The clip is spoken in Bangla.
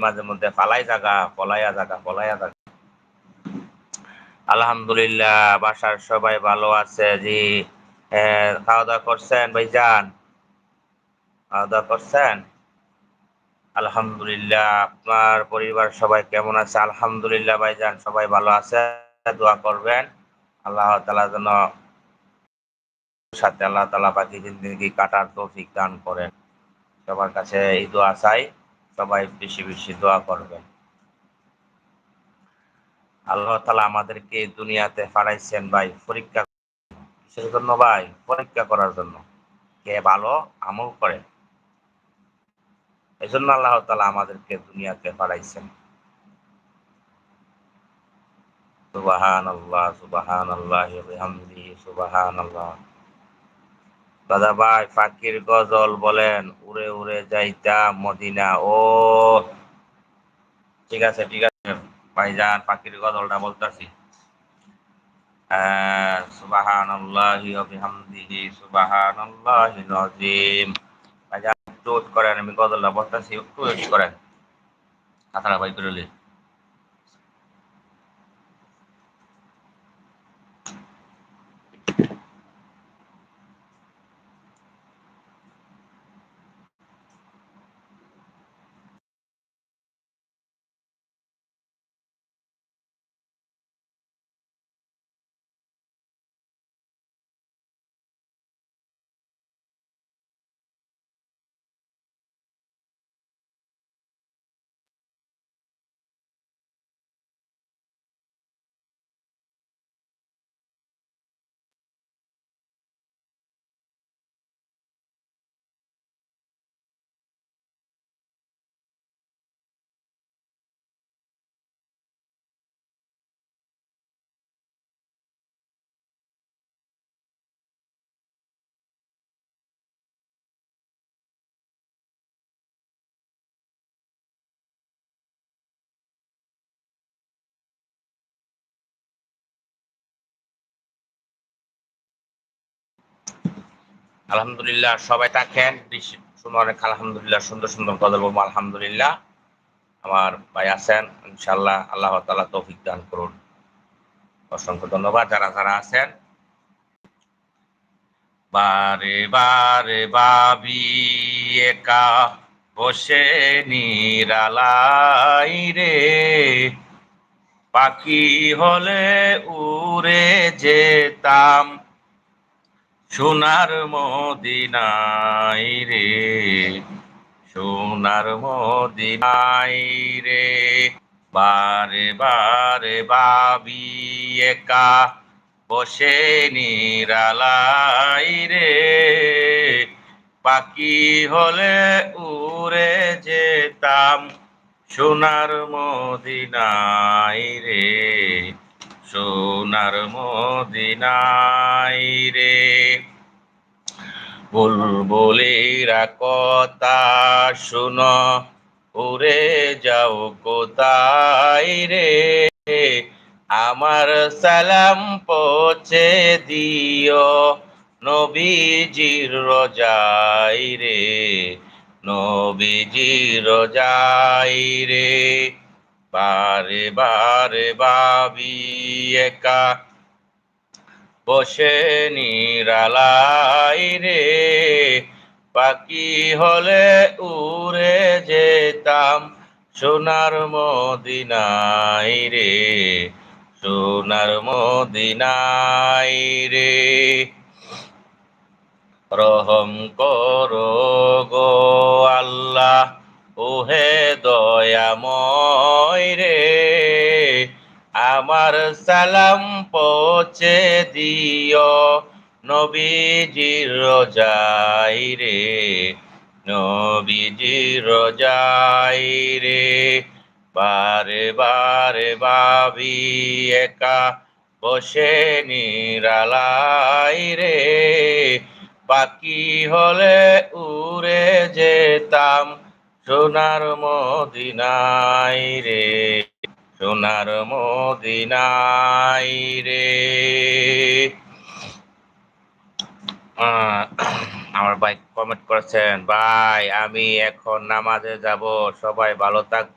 মাঝে মধ্যে পলাইয়া জাগা। আলহামদুলিল্লাহ, বাসার সবাই ভালো আছে জি। খাওয়া দাওয়া করছেন ভাইজান? খাওয়া দাওয়া করছেন? আলহামদুলিল্লাহ। আপনার পরিবার সবাই কেমন আছে? আলহামদুলিল্লাহ ভাইজান, সবাই ভালো আছে। দোয়া করবেন আল্লাহ তাআলা যেন সাথে আল্লাহ তাআলা বাকি জিন্দেগি কাটার তৌফিক দান করেন। সবার কাছে এই দোয়া চাই, সবাই বেশি বেশি দোয়া করবেন। আল্লাহ তাআলা আমাদেরকে দুনিয়াতে পাঠাইছেন ভাই পরীক্ষা। কিসের জন্য ভাই? পরীক্ষা করার জন্য। কে ভালো আমল করে, এই জন্য আল্লাহ তাআলা আমাদেরকে দুনিয়াতে পাঠাইছেন। সুবহানাল্লাহ, সুবহানাল্লাহি ওয়া বিহামদিহি, সুবহানাল্লাহ। দাদা ভাই, ফাকির গজল বলেন, উড়ে উড়ে যাইতাম মদিনা। ও ঠিক আছে, ঠিক আছে ভাইজান, ফাকির গজলটা বলতাছি। সুবহানাল্লাহি ওয়া বিহামদিহি, সুবহানাল্লাহিল আযীম। ভাইজান একটু ওয়েট করেন, আমি গজলটা বলতাছি, একটু ওয়েট করেন। কথাটা ভাই করে লই। আলহামদুলিল্লাহ, সবাই থাকেন। শুনে অনেক আলহামদুলিল্লাহ, সুন্দর সুন্দর গজল বলবো আলহামদুলিল্লাহ। আমার ভাই আছেন, ইনশাআল্লাহ আল্লাহ তাআলা তৌফিক দান করুন। অসংখ্য ধন্যবাদ যারা যারা আছেন। বারে বারে ভাবি একা বসে নিরালাই রে, পাখি হলে উড়ে যেতাম সোনার মদিনায় রে, সোনার মদিনায় রে। বারে বারে ভাবি একা বসে নিরালাই রে, পাখি হলে উড়ে যেতাম সোনার মদিনায় রে, সোনার মদিনায় রে। বুলবুলিরা কথা শুনো, উড়ে যাও কোথায় রে, আমার সালাম পৌঁছে দিও নবীজির রোজাই রে, নবীজির রোজাই রে। বারে বারে ভাবি একা বসে নিরালাই রে, পাখি হলে উড়ে যেতাম সোনার মদিনায় রে, সোনার মদিনায় রে। রহম করো গো আল্লাহ, ওহে দয়াময় রে, আমার সালাম পৌঁছে দিও নবীজির রোজাই রে, নবীজির রোজাই রে। বারে বারে ভাবি একা বসে নিরালাই রে, পাখি হলে উড়ে যেতাম সোনার মদিনায় রে, সোনার মদিনায় রে। আমার ভাই কমেন্ট করেছেন, ভাই আমি এখন নামাজে যাব, সবাই ভালো থাকবে।